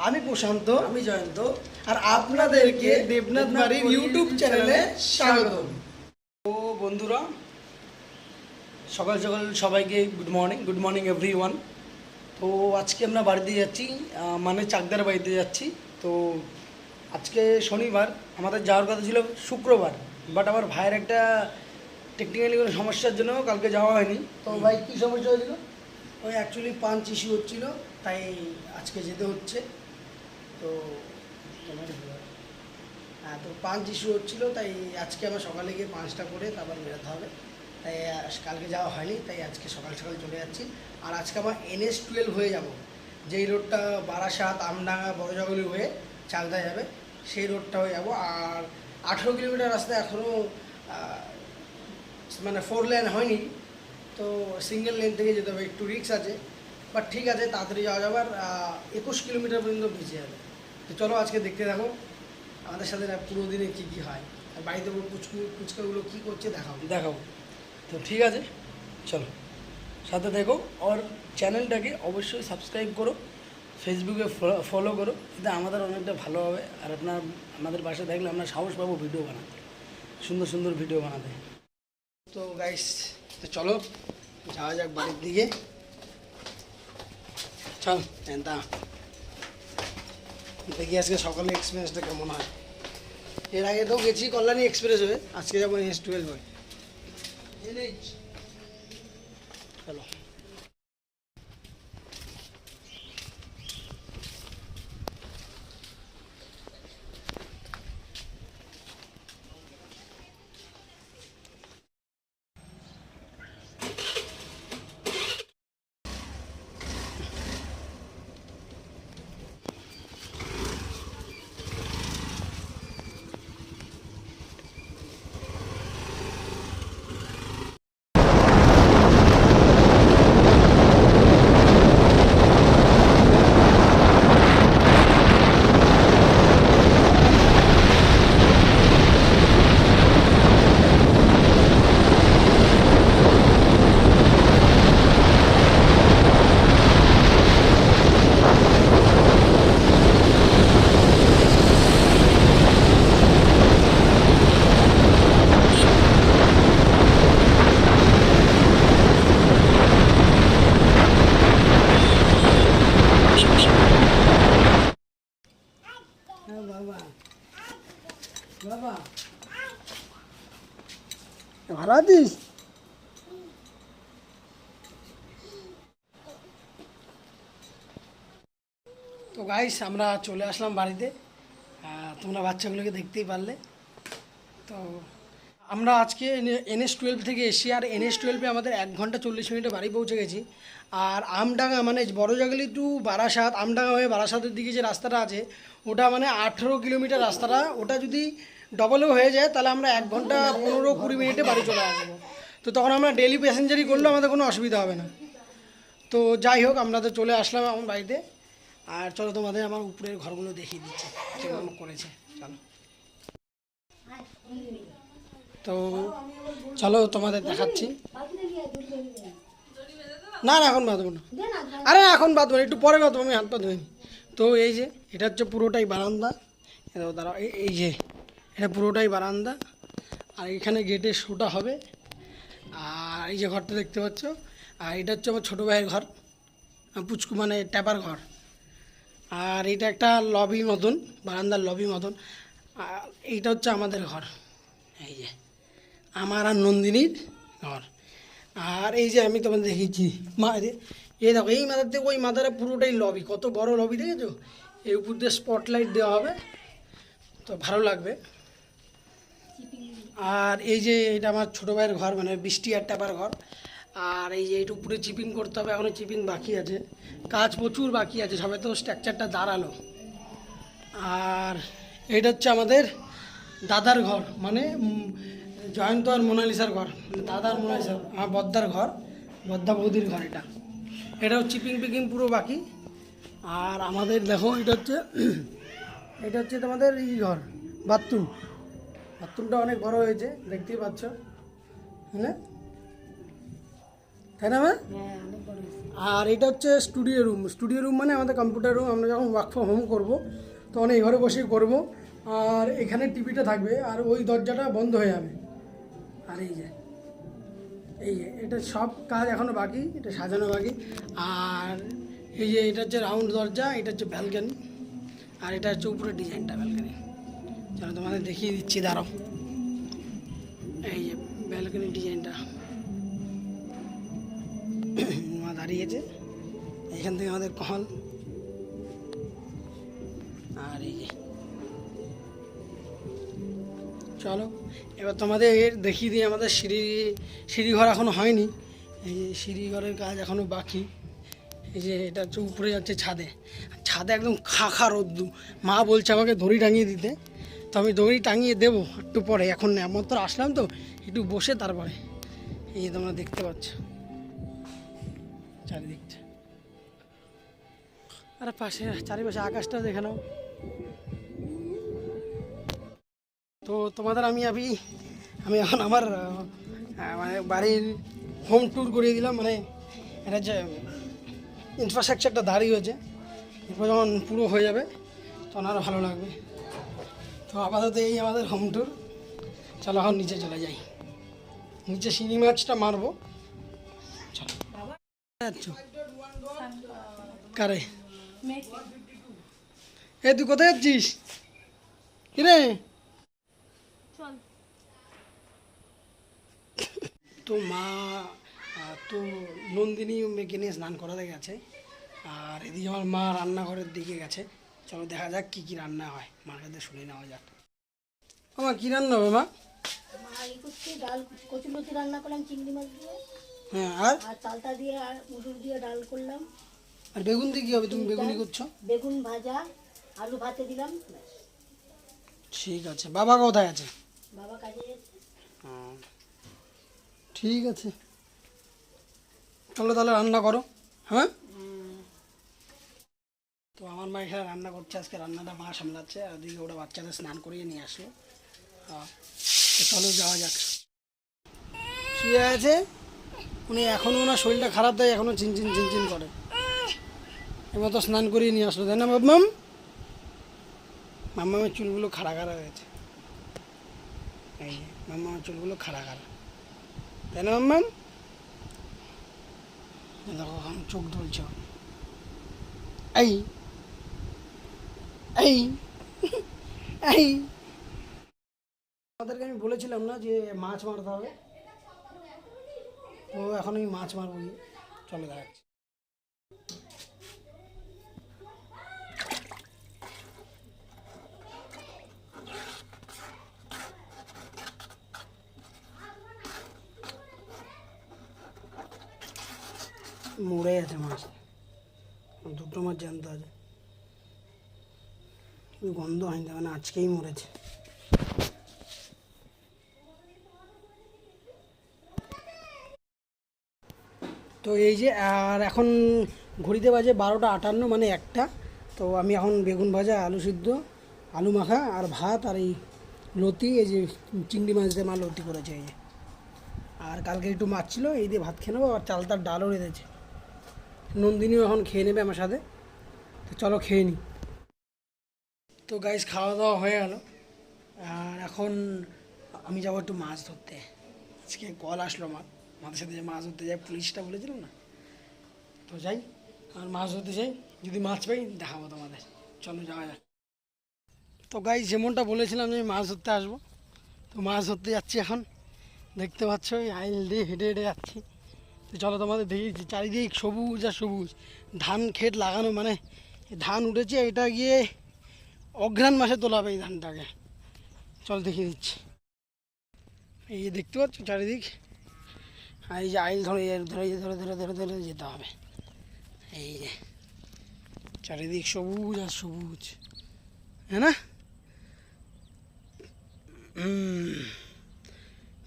আমি প্রশান্ত, আমি জয়ন্ত, আর আপনাদেরকে দেবনাথ বাড়ির ইউটিউব চ্যানেলে স্বাগত। তো বন্ধুরা, সকাল সকাল সবাইকে গুড মর্নিং এভরিওয়ান। তো আজকে আমরা বাড়িতে যাচ্ছি, মানে চাকদার বাড়িতে যাচ্ছি। তো আজকে শনিবার, আমাদের যাওয়ার কথা ছিল শুক্রবার, বাট আমার ভাইয়ের একটা টেকনিক্যালি কোনো সমস্যার জন্য কালকে যাওয়া হয়নি। তো ভাই কী সমস্যা হয়েছিল? ওই অ্যাকচুয়ালি পাঞ্চ ইস্যু হচ্ছিলো, তাই আজকে যেতে হচ্ছে। তো হ্যাঁ, তো পাঞ্চ ইস্যু হচ্ছিলো, তাই আজকে আমার সকালে গিয়ে পাঞ্চটা করে তারপর বেরোতে হবে। তাই কালকে যাওয়া হয়নি, তাই আজকে সকাল সকাল চলে যাচ্ছি। আর আজকে আমার NH-12 হয়ে যাব, যেই রোডটা বারাসাত, আমডাঙ্গা, বড়জগলি হয়ে চাকদা যাবে, সেই রোডটা হয়ে যাব। আর 18 কিলোমিটার রাস্তা এখনও মানে 4 লেন হয়নি, তো সিঙ্গেল লেন থেকে যেতে হবে, একটু রিস্ক আছে, বাট ঠিক আছে, তাড়াতাড়ি যাওয়া যাবে। আর 21 কিলোমিটার পর্যন্ত বেঁচে যাবে। তো চলো আজকে দেখতে থাকো আমাদের সাথে পুরো দিনে কী কী হয়, আর বাড়িতে ফুচকাগুলো কী করছে দেখাবো। তো ঠিক আছে, চলো সাথে দেখো। আর চ্যানেলটাকে অবশ্যই সাবস্ক্রাইব করো, ফেসবুকে ফলো করো, এতে আমাদের অনেকটা ভালো হবে। আর আপনার আমাদের বাসায় দেখলে আমরা সাহস পাবো ভিডিও বানাতে, সুন্দর সুন্দর ভিডিও বানাতে। তো গাইস, তো চলো যাওয়া যাক বাড়ির দিকে। চল এনতা দেখি আজকে সকালে এক্সপিরিয়েন্সটা কেমন হয়। এর আগে তো গেছি কল্যাণী এক্সপ্রেস হয়ে, আজকে যাবো NH-12 হয়ে। চলো। বাবা ভালো আছিস? তো গাইস, আমরা চলে আসলাম বাড়িতে। তোমরা বাচ্চাগুলোকে দেখতেই পারলে। তো আমরা আজকে NH-12 থেকে এসি, আর NH-12 আমাদের 1 ঘন্টা 40 মিনিটে বাড়ি পৌঁছে গেছি। আর আমডাঙ্গা মানে বড়জাগলি টু বারাসাত, আমডাঙ্গা হয়ে বারাসাতের দিকে যে রাস্তাটা আছে, ওটা মানে 18 কিলোমিটার রাস্তাটা। ওটা যদি ডবলও হয়ে যায় তাহলে আমরা 1 ঘন্টা 15-20 মিনিটে বাড়ি চলে আসবো। তো তখন আমরা ডেলি প্যাসেঞ্জারই করলেও আমাদের কোনো অসুবিধা হবে না। তো যাই হোক, আমরা তো চলে আসলাম আমার বাড়িতে। আর চলো তোমাদের আমার উপরের ঘরগুলো দেখিয়ে দিচ্ছি কেমন করেছে। চলো, তো চলো তোমাদের দেখাচ্ছি। না না, এখন বাঁধবো না, আরে এখন বাঁধবো না, একটু পরে বাঁধবো, আমি হাত পা ধুইনি। তো এই যে এটা হচ্ছে পুরোটাই বারান্দা, দাঁড়াও, এই যে এটা পুরোটাই বারান্দা। আর এখানে গেটের শোটা হবে। আর এই যে ঘরটা দেখতে পাচ্ছ, আর এটা হচ্ছে আমার ছোটো ভাইয়ের ঘর, পুচকু মানে ট্যাপার ঘর। আর এটা একটা লবি মতন, বারান্দার লবি মতন। আর এইটা হচ্ছে আমাদের ঘর, এই যে আমার আর নন্দিনীর ঘর। আর এই যে আমি তোমাদের দেখিয়েছি এই দেখো, এই মাথার থেকে ওই মাথারে পুরোটাই লবি, কত বড় লবি দেখেছো? এই উপর দিয়ে স্পটলাইট দেওয়া হবে, তো ভালো লাগবে। আর এই যে এটা আমার ছোটো ভাইয়ের ঘর, মানে বৃষ্টি আর ট্যাপার ঘর। আর এই যে এইটু উপরে চিপিং করতে হবে, এখনও চিপিং বাকি আছে, কাজ প্রচুর বাকি আছে, সবে তো স্ট্রাকচারটা দাঁড়ালো। আর এটা হচ্ছে আমাদের দাদার ঘর, মানে জয়ন্ত আর মোনালিসার ঘর, দাদার মোনালিসার আমার বদ্দার ঘর, বদ্দা বৌদির ঘর। এটাও চিপিং পিকিং পুরো বাকি। আর আমাদের দেখো এটা হচ্ছে তোমাদের এই ঘর, বাথরুমটা অনেক বড় হয়েছে, দেখতেই পাচ্ছ, হ্যাঁ তাই না মা? আর এটা হচ্ছে স্টুডিও রুম মানে আমাদের কম্পিউটার রুম। আমরা যখন ওয়ার্ক ফ্রম হোম করবো তখন এই ঘরে বসেই করবো। আর এখানে টিভিটা থাকবে আর ওই দরজাটা বন্ধ হয়ে যাবে। আর এই যে এটা সব কাজ এখনও বাকি, এটা সাজানো বাকি। আর এই যে এটা হচ্ছে রাউন্ড দরজা, এটা হচ্ছে ব্যালকানি, আর এটা হচ্ছে উপরে ডিজাইনটা ব্যালকানি। চলো তোমাদের দেখিয়ে দিচ্ছি, দাঁড়াও। এই যে ব্যালকানি ডিজাইনটা দাঁড়িয়েছে, এখান থেকে আমাদের কল। আর এই যে চলো এবার তোমাদের দেখিয়ে দিই আমাদের সিঁড়িঘর এখনও হয়নি। এই যে সিঁড়িঘরের কাজ এখনও বাকি। এই যে এটা হচ্ছে উপরে যাচ্ছে ছাদে একদম খা রোদ্দু। মা বলছে আমাকে দড়ি টাঙিয়ে দিতে, তো আমি দড়ি টাঙিয়ে দেবো একটু পরে, এখন এমন তো আসলাম তো একটু বসে তারপরে। এই যে তোমরা দেখতে পাচ্ছ চারিদিকটা, আর পাশে চারিপাশে আকাশটা দেখে নাও। তো তোমাদের আমি এখন আমার মানে বাড়ির হোম ট্যুর করিয়ে দিলাম। মানে এটা যে ইনফ্রাস্ট্রাকচারটা দাঁড়িয়ে হয়েছে, এরপর যখন পুরো হয়ে যাবে তখন আরও ভালো লাগবে। তো আপাতত এই আমাদের হোম ট্যুর। চলো এখন নিচে চলে যাই, নিচে শিঙি মাছটা মারবো। চলো যাচ্ছ কারে? এ তুই কোথায় যাচ্ছিস কিরে? তো মা তো নন্দিনী মেয়েকে নিয়ে স্নান করাতে গেছে, আর এদিকে আমার মা রান্নাঘরের দিকে গেছে। চলো দেখা যাক কি কি রান্না হয়, মার কাছে শুনে নেওয়া যাক। আমার কি রান্না হবে মা? ডাল কচুলতি রান্না করলাম চিংড়ি মাছ দিয়ে, হ্যাঁ, আর চালতা দিয়ে আর মুসুর দিয়ে ডাল করলাম। আর বেগুন দিয়ে কী হবে? তুমি বেগুনি করছো? বেগুন ভাজা, আলু ভাতে দিলাম। ঠিক আছে। বাবা কোথায় আছে? বাবা কাজে গেছে। ঠিক আছে, চলো তাহলে রান্না করো। হ্যাঁ, তো আমার মা এখানে রান্না করছে, আজকে রান্নাটা মা সামলাচ্ছে। আর ওদিকে ওরা বাচ্চাদের স্নান করিয়ে নিয়ে আসলো। তো চলো যাওয়া যাক। শুয়ে আছে উনি, এখনও ওনার শরীরটা খারাপ, তাই এখনও চিনচিন করে। এবার তো স্নান করিয়ে নিয়ে আসলো, তাই না মাম্মামের চুলগুলো খাড়া হয়েছে। এই মাম্মামের চুলগুলো খাড়া, তাই না মাম্মাম? দেখো চোখ ধরছে। এই এই এই আমাদেরকে আমি বলেছিলাম না যে মাছ মারতে হবে, তো এখন আমি মাছ মারবো। চলে দেখাচ্ছি। মরে আছে মাছ, দুটো মাছ জ্যান্ত আছে, গন্ধ হয়নি, মানে আজকেই মরেছে। তো এই যে, আর এখন ঘড়িতে বাজে 12টা 58, মানে 1টা। তো আমি এখন বেগুন ভাজা, আলু সিদ্ধ, আলু মাখা আর ভাত, আর এই লতি, এই যে চিংড়ি মাছ দিয়ে মা লতি করেছে এই যে। আর কালকে একটু মাছ ছিল, এই দিয়ে ভাত খেয়ে নেবো। আর চালতার ডালও রেঁধেছে, নন্দিনীও এখন খেয়ে নেবে আমার সাথে। তো চলো খেয়ে নিই। তো গাইস খাওয়া দাওয়া হয়ে গেল, আর এখন আমি যাবো একটু মাছ ধরতে। আজকে কল আসলো আমাদের সাথে যে মাছ ধরতে যাই, পুলিশটা বলেছিল না, তো যাই আর মাছ ধরতে যাই। যদি মাছ পাই দেখাবো তোমাদের, চলো যাওয়া যাক। তো গাইস যেমনটা বলেছিলাম যে আমি মাছ ধরতে আসবো, তো মাছ ধরতে যাচ্ছি এখন। দেখতে পাচ্ছ এই আইল দিয়ে হেঁটে হেঁটে যাচ্ছি। তো চলো তোমাদের দেখিয়েছি, চারিদিক সবুজ আর সবুজ, ধান ক্ষেত লাগানো, মানে ধান উঠেছে। এটা গিয়ে অঘ্রাণ মাসে তোলা হবে এই ধানটাকে। চল দেখিয়ে দিচ্ছি। এই যে দেখতে পাচ্ছ চারিদিক, আর এই যে আইল ধরে ধরে ধরে ধরে ধরে ধরে যেতে হবে। এই যে চারিদিক সবুজ আর সবুজ, হ্যাঁ না?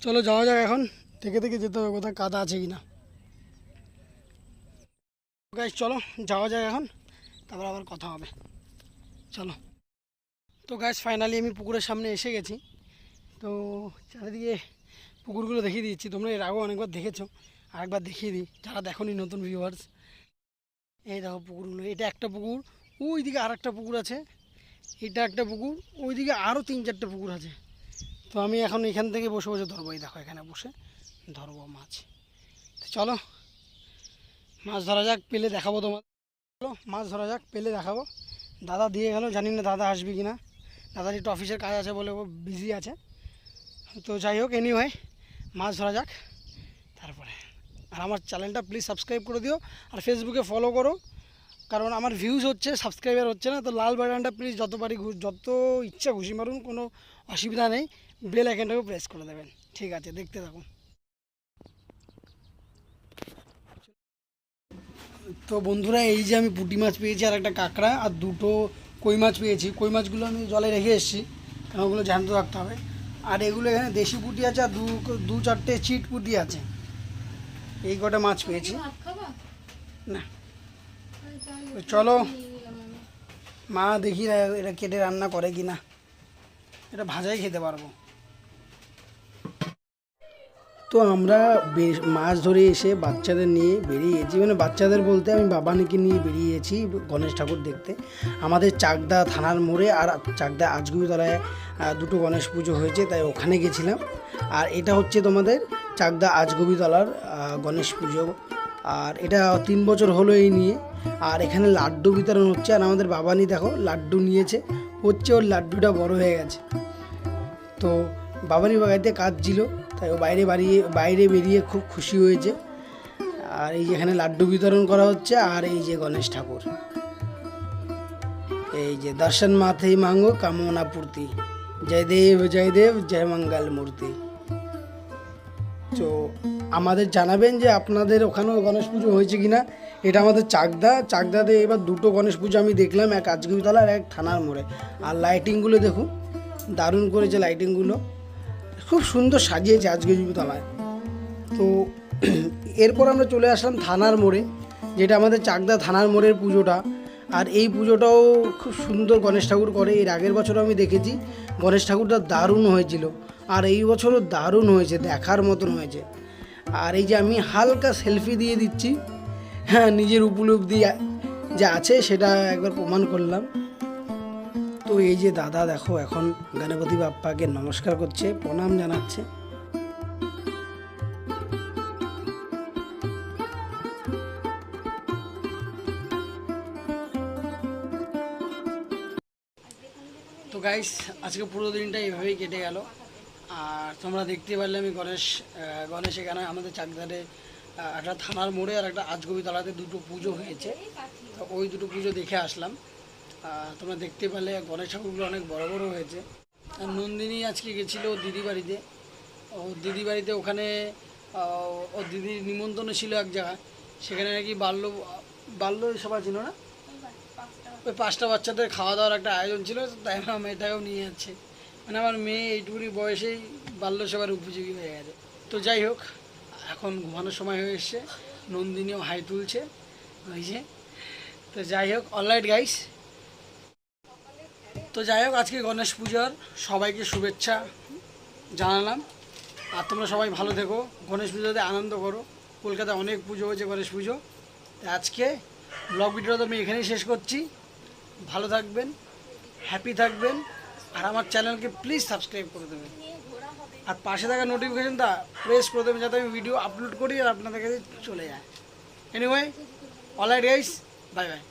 চলো যাওয়া যাক এখন, থেকে থেকে যেতে হবে কোথায় কাদা আছে কি না। গাইস চলো যাওয়া যাক এখন, তারপর আবার কথা হবে, চলো। তো গাইস ফাইনালি আমি পুকুরের সামনে এসে গেছি। তো চারিদিকে পুকুরগুলো দেখিয়ে দিচ্ছি, তোমরা এর আগেও অনেকবার দেখেছো, আরেকবার দেখিয়ে দিই যারা দেখোনি নতুন ভিউয়ার্স। এই দেখো পুকুরগুলো, এটা একটা পুকুর, ওই দিকে আর একটা পুকুর আছে, এটা একটা পুকুর, ওইদিকে আরও 3-4টে পুকুর আছে। তো আমি এখন এখান থেকে বসে বসে ধরবো, এই দেখো এখানে বসে ধরবো মাছ। তো চলো মাছ ধরা যাক, পেলে দেখাবো তোমার। চলো মাছ ধরা যাক, পেলে দেখাবো। দাদা দিয়ে গেল, জানি না দাদা আসবে কি না, দাদার একটু অফিসের কাজ আছে বলে ও বিজি আছে। তো যাই হোক, এনিওয়ে মাছ ধরা যাক তারপরে। আর আমার চ্যানেলটা প্লিজ সাবস্ক্রাইব করে দিও, আর ফেসবুকে ফলো করো, কারণ আমার ভিউজ হচ্ছে, সাবস্ক্রাইবার হচ্ছে না। তো লাল বাটনটা প্লিজ যত ইচ্ছা খুশি মারুন, কোনো অসুবিধা নেই, বেল আইকনটাকে প্রেস করে দেবেন। ঠিক আছে, দেখতে থাকুন। তো বন্ধুরা, এই যে আমি পুঁটি মাছ পেয়েছি, আর একটা কাঁকড়া, আর 2টো কই মাছ পেয়েছি। কই মাছগুলো আমি জলে রেখে এসেছি, কারণ ওগুলো জ্যান্ত রাখতে হবে। আর এগুলো এখানে দেশি পুঁটি আছে, আর 2-4টে চিট পুঁটি আছে। এই কটা মাছ পেয়েছি না। তো চলো মা দেখি এটা কেটে রান্না করে কি না, এটা ভাজাই খেতে পারবো। তো আমরা মাছ ধরে এসে বাচ্চাদের নিয়ে বেরিয়েছি, মানে বাচ্চাদের বলতে আমি বাবানিকে নিয়ে বেরিয়েছি গণেশ ঠাকুর দেখতে। আমাদের চাকদা থানার মোড়ে আর চাকদা আজগুবিতলায় 2টো গণেশ পুজো হয়েছে, তাই ওখানে গেছিলাম। আর এটা হচ্ছে তোমাদের চাকদা আজগুবিতলার গণেশ পুজো, আর এটা 3 বছর হলো এই নিয়ে। আর এখানে লাড্ডু বিতরণ হচ্ছে, আর আমাদের বাবানি দেখো লাড্ডু নিয়েছে, হচ্ছে ওর লাড্ডুটা বড় হয়ে গেছে। তো বাবানি বাগাইতে কাজ ছিল, তাই ও বাইরে বেরিয়ে খুব খুশি হয়েছে। আর এই যে এখানে লাড্ডু বিতরণ করা হচ্ছে, আর এই যে গণেশ ঠাকুর, এই যে দর্শন মাথেই মাঙ্গো কামনা পূর্তি, জয় দেব জয় মঙ্গল মূর্তি। তো আমাদের জানাবেন যে আপনাদের ওখানেও গণেশ পুজো হয়েছে কিনা। এটা আমাদের চাকদাতে এবার 2টো গণেশ পুজো আমি দেখলাম, এক আজগুবিতলা আর এক থানার মোড়ে। আর লাইটিংগুলো দেখুন, দারুণ করেছে লাইটিংগুলো, খুব সুন্দর সাজিয়েছে আজগুবিতলায়। তো এরপর আমরা চলে আসলাম থানার মোড়ে, যেটা আমাদের চাকদা থানার মোড়ের পুজোটা। আর এই পুজোটাও খুব সুন্দর গণেশ ঠাকুর করে, এর আগের বছর আমি দেখেছি, গণেশ ঠাকুরটা দারুণ হয়েছিল, আর এই বছরও দারুণ হয়েছে, দেখার মতন হয়েছে। আর এই যে আমি হালকা সেলফি দিয়ে দিচ্ছি, হ্যাঁ, নিজের উপলব্ধি যা আছে সেটা একবার প্রমাণ করলাম। তো এই যে দাদা দেখো এখন গণপতি বাপ্পাকে নমস্কার করছে, প্রণাম জানাচ্ছে। তো গাইস, আজকে পুরো দিনটা এভাবেই কেটে গেল। আর তোমরা দেখতে পারলে আমি গণেশ এখানে আমাদের চাকদারে একটা থানার মোড়ে আর একটা আজগুবিতলাতে 2টো পুজো হয়েছে, তো ওই 2টো পুজো দেখে আসলাম। তোমরা দেখতে পারলে গণেশ ঠাকুরগুলো অনেক বড় বড় হয়েছে। আর নন্দিনী আজকে গেছিলো দিদি বাড়িতে, দিদি বাড়িতে ওখানে ওর দিদির নিমন্ত্রণ ছিল এক জায়গায়, সেখানে নাকি বাল্য সভা ছিল না, ওই 5টা বাচ্চাদের খাওয়া দাওয়ার একটা আয়োজন ছিল, তাই আমার মেয়েটাকেও নিয়ে যাচ্ছে। মানে আমার মেয়ে এইটুকুনি বয়সেই বাল্যসভার উপযোগী হয়ে গেছে। তো যাই হোক, এখন ঘুমানোর সময় হয়ে এসছে, নন্দিনীও হাই তুলছে হয়েছে। তো যাই হোক, অলরাইট গাইস, তো যাই হোক আজকে গণেশ পুজোর সবাইকে শুভেচ্ছা জানালাম। আর তোমরা সবাই ভালো থেকো, গণেশ পুজোতে আনন্দ করো। কলকাতায় অনেক পুজো হয়েছে গণেশ পুজো। আজকে ব্লগ ভিডিওটা আমি এখানেই শেষ করছি। ভালো থাকবেন, হ্যাপি থাকবেন, আর আমার চ্যানেলকে প্লিজ সাবস্ক্রাইব করে দেবেন, আর পাশে থাকা নোটিফিকেশনটা প্রেস করে দেবেন, যাতে আমি ভিডিও আপলোড করি আর আপনাদের কাছে চলে যায়। Anyway, alright guys, bye bye.